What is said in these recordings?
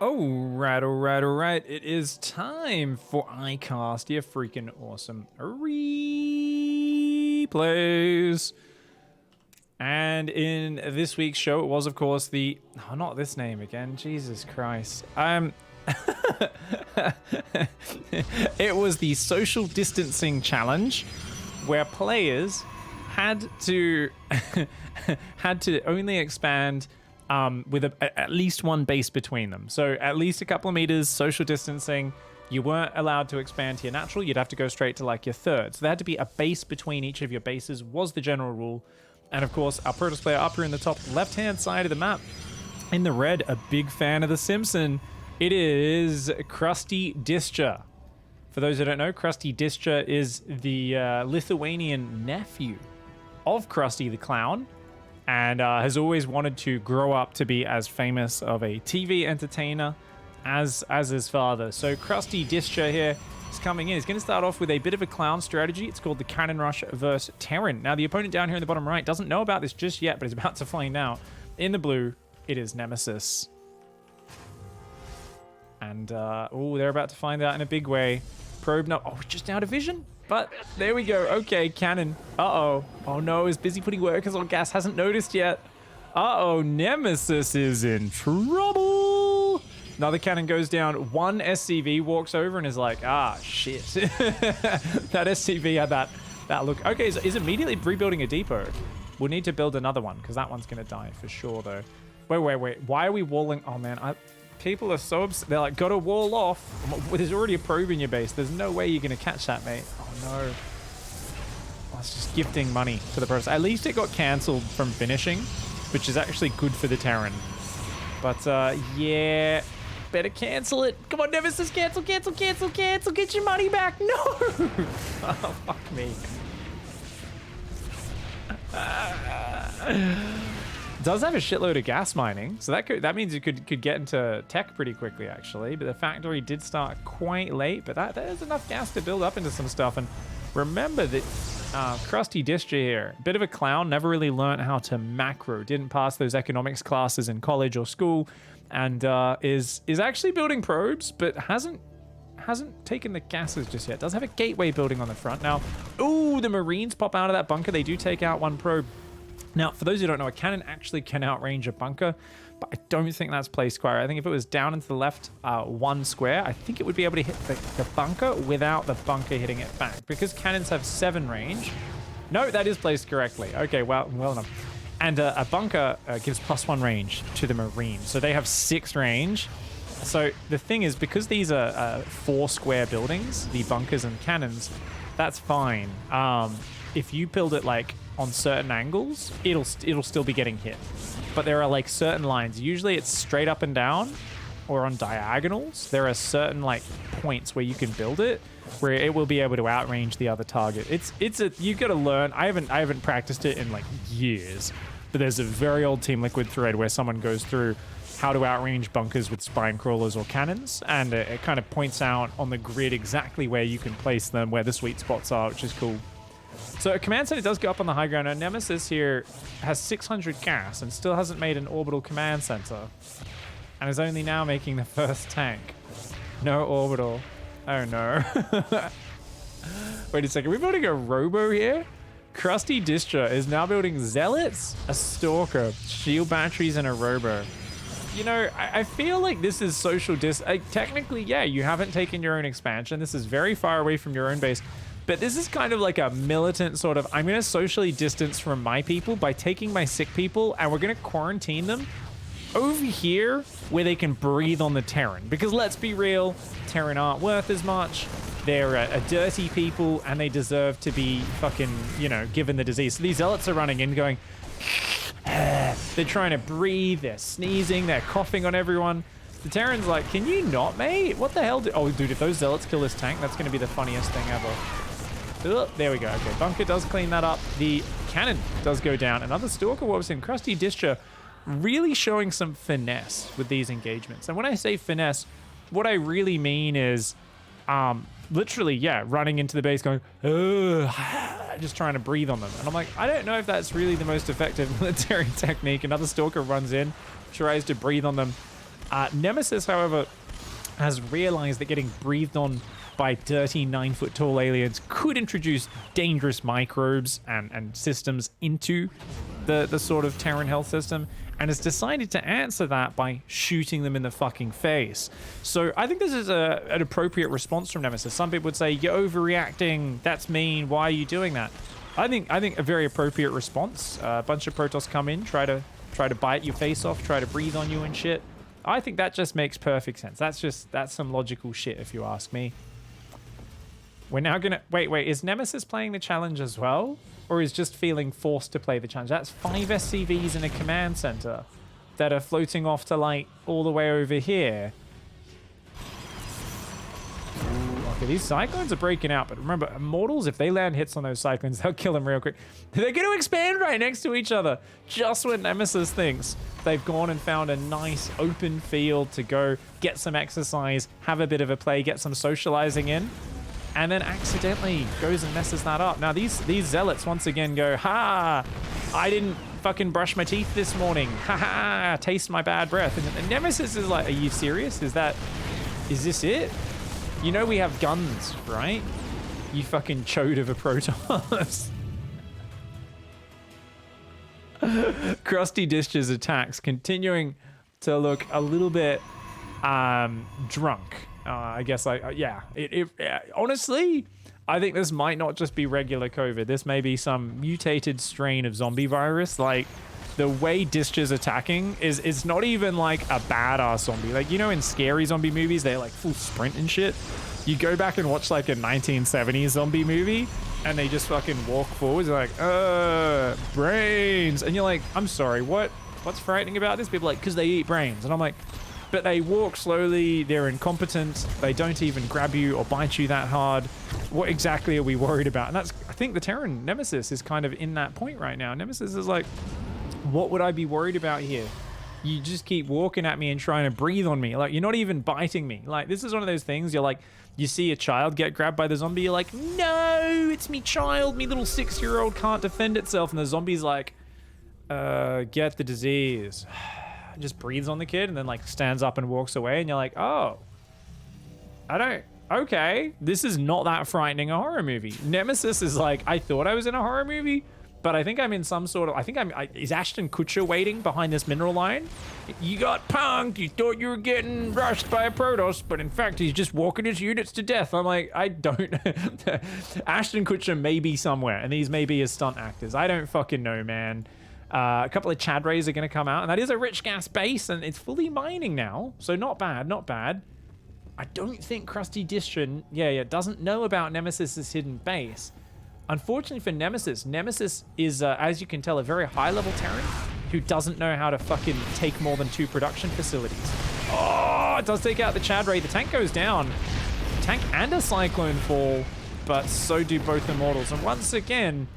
Alright. It is time for iCast, your freaking awesome replays. And in this week's show, it was, of course, the... Oh, not this name again. Jesus Christ. It was the social distancing challenge, where players had to only expand with at least one base between them. So at least a couple of meters, social distancing. You weren't allowed to expand to your natural. You'd have to go straight to like your third. So there had to be a base between each of your bases was the general rule. And of course, our protoss player up here in the top left-hand side of the map, in the red, a big fan of The Simpson. It is Krusty Discher. For those who don't know, Krusty Discher is the Lithuanian nephew of Krusty the Clown, and has always wanted to grow up to be as famous of a TV entertainer as his father. So Krusty Discher here is coming in. He's going to start off with a bit of a clown strategy. It's called the Cannon Rush versus Terran. Now, the opponent down here in the bottom right doesn't know about this just yet, but is about to find out. In the blue, it is Nemesis. And, they're about to find out in a big way. Probe, no, just out of vision. But there we go. Okay, cannon. Uh-oh. Oh no, is busy putting workers on gas. Hasn't noticed yet. Uh-oh, Nemesis is in trouble. Another cannon goes down. One SCV walks over and is like, ah, shit. That SCV had that look. Okay, is immediately rebuilding a depot. We'll need to build another one because that one's going to die for sure, though. Wait. Why are we walling? Oh, man. People are so upset. They're like, gotta wall off. There's already a probe in your base. There's no way you're going to catch that, mate. Oh, no. Oh, it's just gifting money to the process. At least it got cancelled from finishing, which is actually good for the Terran. But, yeah. Better cancel it. Come on, Nemesis. Cancel. Get your money back. No. Oh, fuck me. Does have a shitload of gas mining, so that means you could get into tech pretty quickly, actually. But the factory did start quite late, but there's enough gas to build up into some stuff. And remember that Krusty Discher here, bit of a clown, never really learned how to macro, didn't pass those economics classes in college or school, and is actually building probes, but hasn't taken the gases just yet. Does have a gateway building on the front now. Ooh, the Marines pop out of that bunker. They do take out one probe. Now, for those who don't know, a cannon actually can outrange a bunker, but I don't think that's placed quite right. I think if it was down into the left one square, I think it would be able to hit the bunker without the bunker hitting it back, because cannons have 7 range. No, that is placed correctly. Okay, well enough. And a bunker gives +1 range to the Marines, so they have 6 range. So the thing is, because these are 4 square buildings, the bunkers and cannons, that's fine. If you build it like on certain angles, it'll still be getting hit. But there are like certain lines. Usually it's straight up and down or on diagonals. There are certain like points where you can build it where it will be able to outrange the other target. You got to learn. I haven't practiced it in like years. But there's a very old Team Liquid thread where someone goes through how to outrange bunkers with spine crawlers or cannons, and it kind of points out on the grid exactly where you can place them, where the sweet spots are, which is cool. So a command center does go up on the high ground. Now Nemesis here has 600 gas and still hasn't made an orbital command center, and is only now making the first tank. No orbital. Oh no. Wait a second, we're building a robo here? Krusty Discher is now building zealots, a stalker, shield batteries, and a robo. You know, I feel like this is social technically, yeah, you haven't taken your own expansion. This is very far away from your own base. But this is kind of like a militant sort of, I'm going to socially distance from my people by taking my sick people, and we're going to quarantine them over here where they can breathe on the Terran. Because let's be real, Terran aren't worth as much. They're a dirty people, and they deserve to be fucking, given the disease. So these zealots are running in going, they're trying to breathe, they're sneezing, they're coughing on everyone. The Terran's like, can you not, mate? What the hell? Oh, dude, if those zealots kill this tank, that's going to be the funniest thing ever. There we go. Okay, bunker does clean that up. The cannon does go down. Another stalker was in. Krusty Discher really showing some finesse with these engagements. And when I say finesse, what I really mean is literally, yeah, running into the base going, just trying to breathe on them. And I'm like, I don't know if that's really the most effective military technique. Another stalker runs in, tries to breathe on them. Nemesis, however, has realized that getting breathed on by dirty 9-foot-tall aliens could introduce dangerous microbes and systems into the sort of Terran health system, and has decided to answer that by shooting them in the fucking face. So I think this is an appropriate response from Nemesis. Some people would say, you're overreacting, that's mean, why are you doing that? I think a very appropriate response. A bunch of protoss come in, try to bite your face off, try to breathe on you and shit. I think that just makes perfect sense. That's some logical shit if you ask me. We're now gonna wait, is Nemesis playing the challenge as well? Or is just feeling forced to play the challenge? That's 5 SCVs in a command center that are floating off to like all the way over here. Okay, these cyclones are breaking out, but remember, Immortals, if they land hits on those cyclones, they'll kill them real quick. They're gonna expand right next to each other, just when Nemesis thinks they've gone and found a nice open field to go get some exercise, have a bit of a play, get some socializing in. And then accidentally goes and messes that up. Now these zealots once again go, ha! I didn't fucking brush my teeth this morning. Ha ha! Taste my bad breath. And Nemesis is like, are you serious? Is this it? You know we have guns, right? You fucking chode of a protoss. Crusty Dish's attacks continuing to look a little bit drunk. I guess honestly, I think this might not just be regular COVID. This may be some mutated strain of zombie virus. Like, the way Dish's attacking is not even like a badass zombie. Like, you know, in scary zombie movies, they like full sprint and shit. You go back and watch like a 1970s zombie movie and they just fucking walk forwards. They're like, brains. And you're like, I'm sorry, what's frightening about this? People are like, because they eat brains. And I'm like, but they walk slowly, they're incompetent, they don't even grab you or bite you that hard. What exactly are we worried about? And that's, I think the Terran Nemesis is kind of in that point right now. Nemesis is like, what would I be worried about here? You just keep walking at me and trying to breathe on me. Like, you're not even biting me. Like, this is one of those things, you're like, you see a child get grabbed by the zombie, you're like, no, it's me child, me little 6-year-old can't defend itself. And the zombie's like, get the disease. Just breathes on the kid and then like stands up and walks away, and you're like, oh, okay, this is not that frightening a horror movie. Nemesis is like, I thought I was in a horror movie, but I think I'm in some sort of, is Ashton Kutcher waiting behind this mineral line? You got punked, you thought you were getting rushed by a Protoss, but in fact he's just walking his units to death. I'm like, I don't, Ashton Kutcher may be somewhere, and these may be his stunt actors. I don't fucking know, man. A couple of Chad Rays are going to come out, and that is a rich gas base, and it's fully mining now, so not bad, not bad. I don't think Crusty Dish doesn't know about Nemesis's hidden base. Unfortunately for Nemesis, Nemesis is, as you can tell, a very high-level Terran who doesn't know how to fucking take more than 2 production facilities. Oh, it does take out the Chad Ray. The tank goes down. The tank and a Cyclone fall, but so do both Immortals. And once again,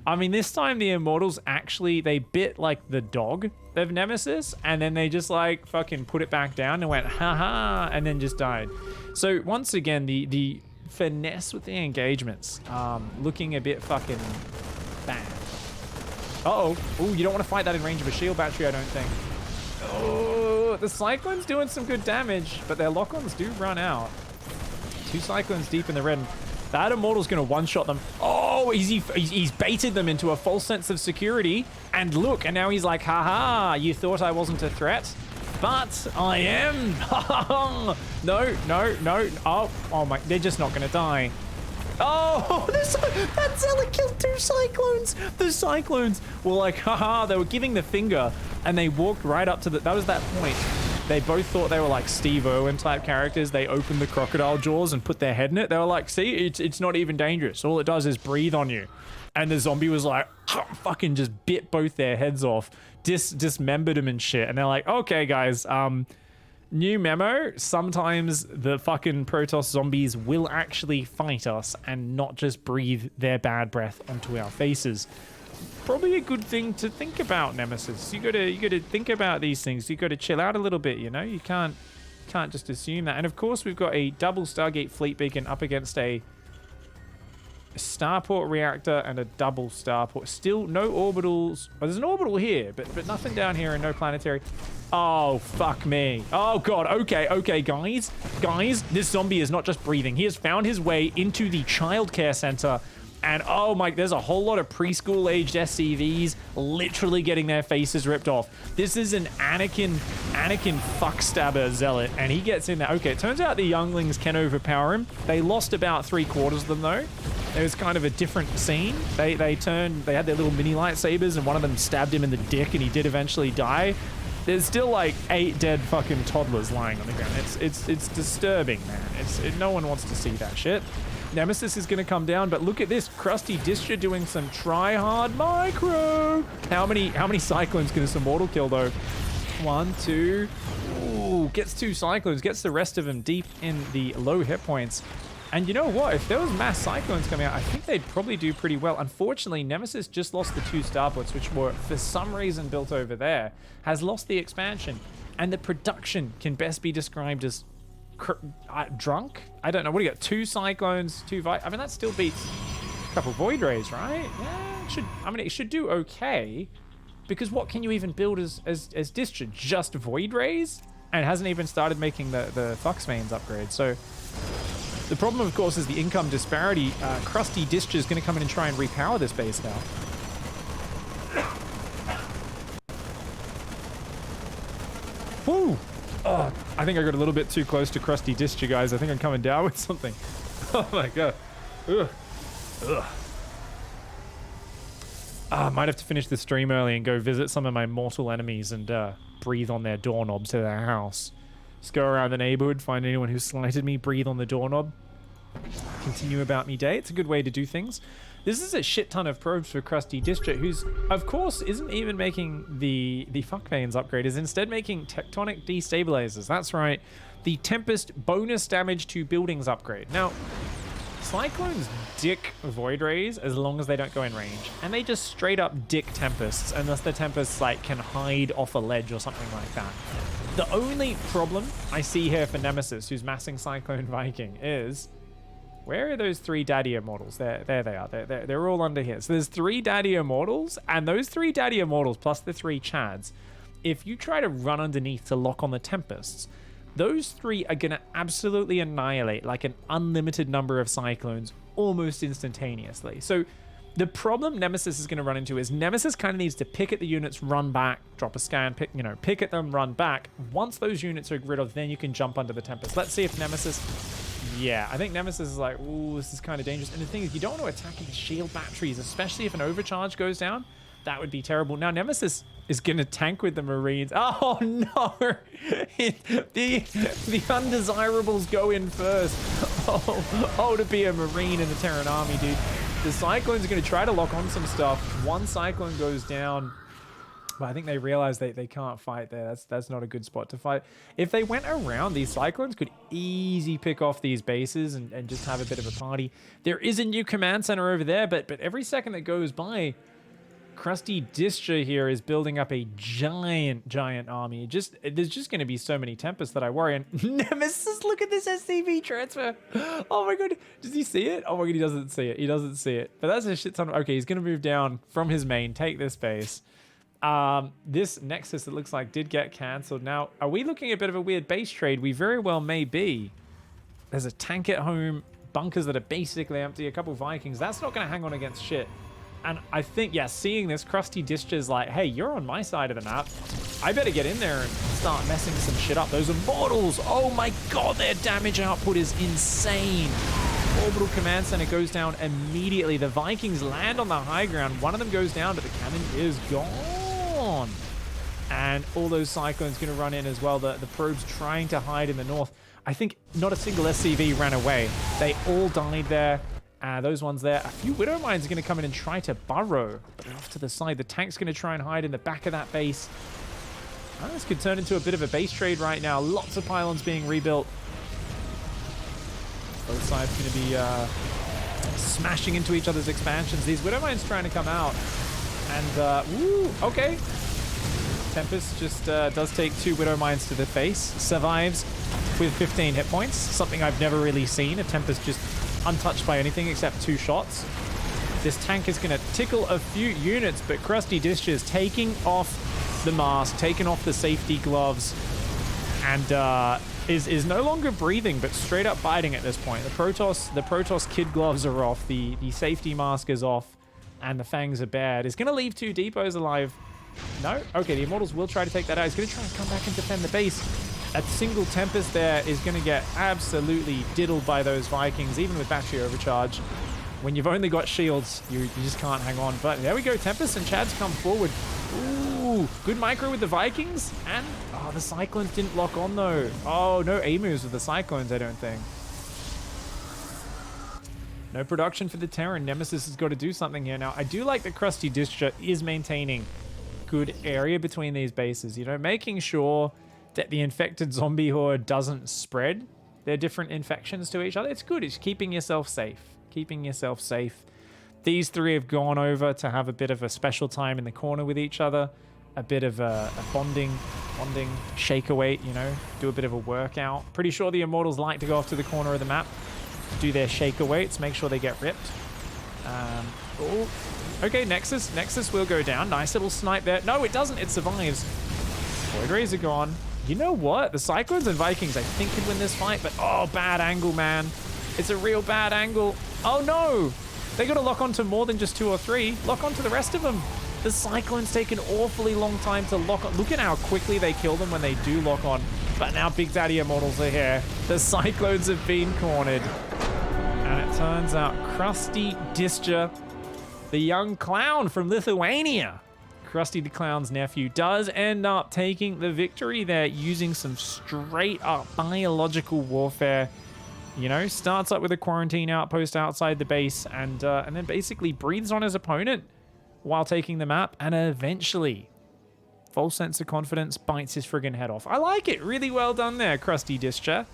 I mean, this time the Immortals actually, they bit like the dog of Nemesis, and then they just like fucking put it back down and went, haha, and then just died. So once again, the finesse with the engagements, looking a bit fucking bad. Uh-oh. Oh, you don't want to fight that in range of a shield battery, I don't think. Oh, the Cyclone's doing some good damage, but their lock-ons do run out. 2 Cyclones deep in the red. That Immortal's going to one-shot them. Oh, he's baited them into a false sense of security. And look, and now he's like, haha, you thought I wasn't a threat? But I am. No. Oh my, they're just not going to die. Oh, that Zealot killed 2 Cyclones. The Cyclones were like, haha, they were giving the finger, and they walked right up to that was that point. They both thought they were like Steve Irwin type characters. They opened the crocodile jaws and put their head in it. They were like, see, it's not even dangerous. All it does is breathe on you. And the zombie was like, fucking just bit both their heads off, dismembered them and shit. And they're like, okay, guys, new memo. Sometimes the fucking Protoss zombies will actually fight us and not just breathe their bad breath onto our faces. Probably a good thing to think about, Nemesis. You gotta think about these things. You gotta chill out a little bit, you know? You can't just assume that. And of course we've got a double Stargate fleet beacon up against a starport reactor and a double starport. Still no orbitals. Oh, there's an orbital here, but nothing down here and no planetary. Oh, fuck me. Oh, God. Okay, guys. Guys, this zombie is not just breathing. He has found his way into the childcare center. And, oh, my, there's a whole lot of preschool-aged SCVs literally getting their faces ripped off. This is an Anakin fuckstabber zealot, and he gets in there. Okay, it turns out the younglings can overpower him. They lost about 3/4 of them, though. It was kind of a different scene. They had their little mini lightsabers, and one of them stabbed him in the dick, and he did eventually die. There's still like 8 dead fucking toddlers lying on the ground. It's disturbing, man. No one wants to see that shit. Nemesis is going to come down, but look at this. Krusty Discher doing some try-hard micro. How many Cyclones can this Immortal kill, though? 1, 2. Ooh, gets 2 Cyclones. Gets the rest of them deep in the low hit points. And you know what? If there was mass Cyclones coming out, I think they'd probably do pretty well. Unfortunately, Nemesis just lost the 2 starports, which were, for some reason, built over there. Has lost the expansion. And the production can best be described as drunk? I don't know. What do you got? 2 Cyclones, 2 I mean, that still beats a couple Void Rays, right? Yeah, it should do okay. Because what can you even build as Discher? Just Void Rays? And it hasn't even started making the Fox mains upgrade. So the problem, of course, is the income disparity. Krusty Discher is going to come in and try and repower this base now. Woo! Oh, I think I got a little bit too close to Krusty Discher, guys. I think I'm coming down with something. Oh my god. Ugh. Ugh. I might have to finish the stream early and go visit some of my mortal enemies and breathe on their doorknobs to their house. Just go around the neighborhood, find anyone who slighted me, breathe on the doorknob. Continue about me day. It's a good way to do things. This is a shit ton of probes for Krusty Discher, who's, of course, isn't even making the Fuckveins upgrade, is instead making Tectonic Destabilizers. That's right, the Tempest bonus damage to buildings upgrade. Now, Cyclones dick Void Rays as long as they don't go in range, and they just straight up dick Tempests unless the Tempests like can hide off a ledge or something like that. The only problem I see here for Nemesis, who's massing Cyclone Viking, is where are those 3 Daddy Immortals? There they are. They're all under here. So there's 3 Daddy Immortals, and those 3 Daddy Immortals plus the 3 Chads, if you try to run underneath to lock on the Tempests, those 3 are going to absolutely annihilate like an unlimited number of Cyclones almost instantaneously. So the problem Nemesis is going to run into is Nemesis kind of needs to pick at the units, run back, drop a scan, pick at them, run back. Once those units are rid of, then you can jump under the Tempest. Let's see if Nemesis... Yeah, I think Nemesis is like, ooh, this is kind of dangerous. And the thing is, you don't want to attack the shield batteries, especially if an overcharge goes down. That would be terrible. Now, Nemesis is going to tank with the Marines. Oh, no! the undesirables go in first. Oh, to be a Marine in the Terran army, dude. The Cyclones are going to try to lock on some stuff. 1 Cyclone goes down. But I think they realize they can't fight there. That's not a good spot to fight. If they went around, these Cyclones could easy pick off these bases and just have a bit of a party. There is a new command center over there, but every second that goes by, Krusty Discher here is building up a giant army. There's just going to be so many Tempests that I worry. And Nemesis, look at this SCV transfer. Oh my god, does he see it? Oh my god, he doesn't see it. He doesn't see it. But that's a shit ton. Okay, he's going to move down from his main, take this base. This Nexus, it looks like, did get cancelled. Now, are we looking at a bit of a weird base trade? We very well may be. There's a tank at home, bunkers that are basically empty, a couple Vikings. That's not going to hang on against shit. And I think, yeah, seeing this, Krusty Discher's like, hey, you're on my side of the map. I better get in there and start messing some shit up. Those Immortals, oh my god, their damage output is insane. Orbital command center goes down immediately. The Vikings land on the high ground. One of them goes down, but the cannon is gone. And all those Cyclones going to run in as well. The probes trying to hide in the north. I think not a single SCV ran away. They all died there. Those ones there. A few Widow Mines are going to come in and try to burrow. But they're off to the side. The tank's going to try and hide in the back of that base. This could turn into a bit of a base trade right now. Lots of pylons being rebuilt. Both sides going to be smashing into each other's expansions. These Widow Mines trying to come out. And, woo, okay. Tempest just does take 2 Widow Mines to the face. Survives with 15 hit points. Something I've never really seen. A Tempest just untouched by anything except 2 shots. This tank is going to tickle a few units, but Crusty Disher is taking off the mask, taking off the safety gloves, and is no longer breathing, but straight up biting at this point. The Protoss kid gloves are off, the safety mask is off, and the fangs are bared. It's going to leave 2 depots alive. No? Okay, the Immortals will try to take that out. He's going to try and come back and defend the base. A single Tempest there is going to get absolutely diddled by those Vikings, even with battery overcharge. When you've only got shields, you just can't hang on. But there we go. Tempest and Chad's come forward. Ooh, good micro with the Vikings. And, oh, the Cyclones didn't lock on, though. Oh, no A-moves with the Cyclones, I don't think. No production for the Terran. Nemesis has got to do something here. Now, I do like that Crusty Disher is maintaining good area between these bases. You know, making sure that the infected zombie horde doesn't spread their different infections to each other. It's good. It's keeping yourself safe. Keeping yourself safe. These 3 have gone over to have a bit of a special time in the corner with each other. A bit of a bonding shake away, you know, do a bit of a workout. Pretty sure the Immortals like to go off to the corner of the map, do their shake awaits, make sure they get ripped. Oh, okay, Nexus will go down. Nice little snipe there. No, it doesn't. It survives. Void Rays are gone. You know what? The Cyclones and Vikings, I think, could win this fight, but oh, bad angle, man. It's a real bad angle. Oh, no. They got to lock onto more than just 2 or 3. Lock onto the rest of them. The Cyclones take an awfully long time to lock on. Look at how quickly they kill them when they do lock on. But now Big Daddy Immortals are here. The Cyclones have been cornered. And it turns out Crusty Disher, the young clown from Lithuania, Krusty the Clown's nephew, does end up taking the victory there using some straight up biological warfare. You know, starts up with a quarantine outpost outside the base and then basically breathes on his opponent while taking the map, and eventually, false sense of confidence, bites his friggin' head off. I like it. Really well done there, Crusty Disher.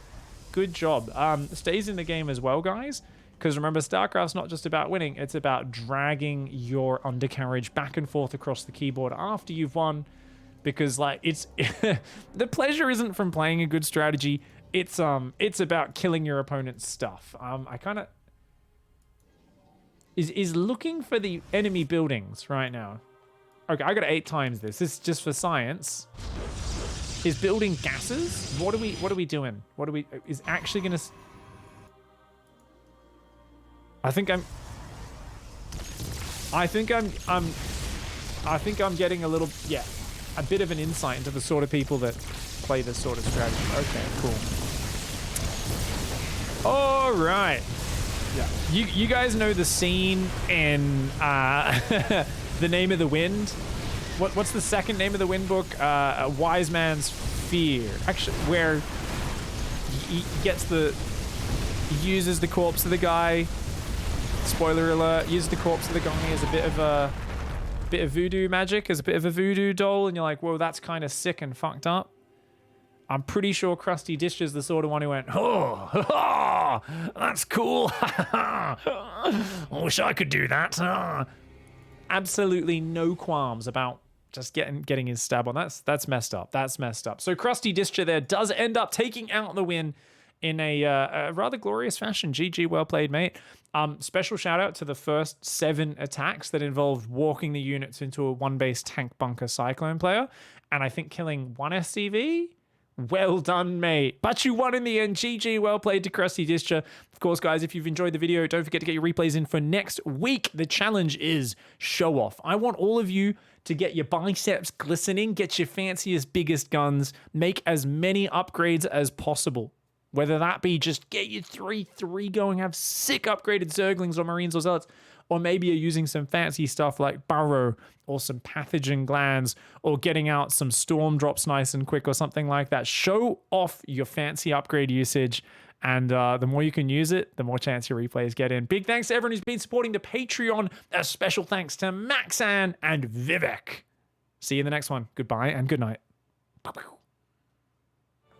Good job. Stays in the game as well, guys. Because remember, StarCraft's not just about winning, it's about dragging your undercarriage back and forth across the keyboard after you've won. Because, like, it's the pleasure isn't from playing a good strategy. It's about killing your opponent's stuff. I kind of is looking for the enemy buildings right now. Okay, I got to 8 times this. This is just for science. Is building gases? What are we doing? What are we is actually gonna? I think I'm getting a little, yeah, a bit of an insight into the sort of people that play this sort of strategy. Okay, cool. All right. Yeah. You guys know the scene in The Name of the Wind? What's the second Name of the Wind book? A Wise Man's Fear. Actually, where he uses the corpse of the guy. Spoiler alert, uses the corpse of the guy as a bit of voodoo magic, as a bit of a voodoo doll, and you're like, whoa, that's kind of sick and fucked up. I'm pretty sure Crusty Disher's the sort of one who went, oh, that's cool. I wish I could do that. Absolutely no qualms about just getting his stab on. That's messed up. That's messed up. So Crusty Disher there does end up taking out the win in a rather glorious fashion. GG, well played, mate. Special shout out to the first 7 attacks that involved walking the units into a 1-base tank bunker Cyclone player, and I think killing 1 SCV. Well done, mate. But you won in the end. GG, well played to Crusty Disher. Of course, guys, if you've enjoyed the video, don't forget to get your replays in for next week. The challenge is Showoff. I want all of you to get your biceps glistening, get your fanciest, biggest guns, make as many upgrades as possible. Whether that be just get your 3-3 going, have sick upgraded Zerglings or Marines or Zealots, or maybe you're using some fancy stuff like Burrow or some Pathogen Glands, or getting out some Storm Drops nice and quick or something like that. Show off your fancy upgrade usage, and the more you can use it, the more chance your replays get in. Big thanks to everyone who's been supporting the Patreon. A special thanks to Maxan and Vivek. See you in the next one. Goodbye and good night.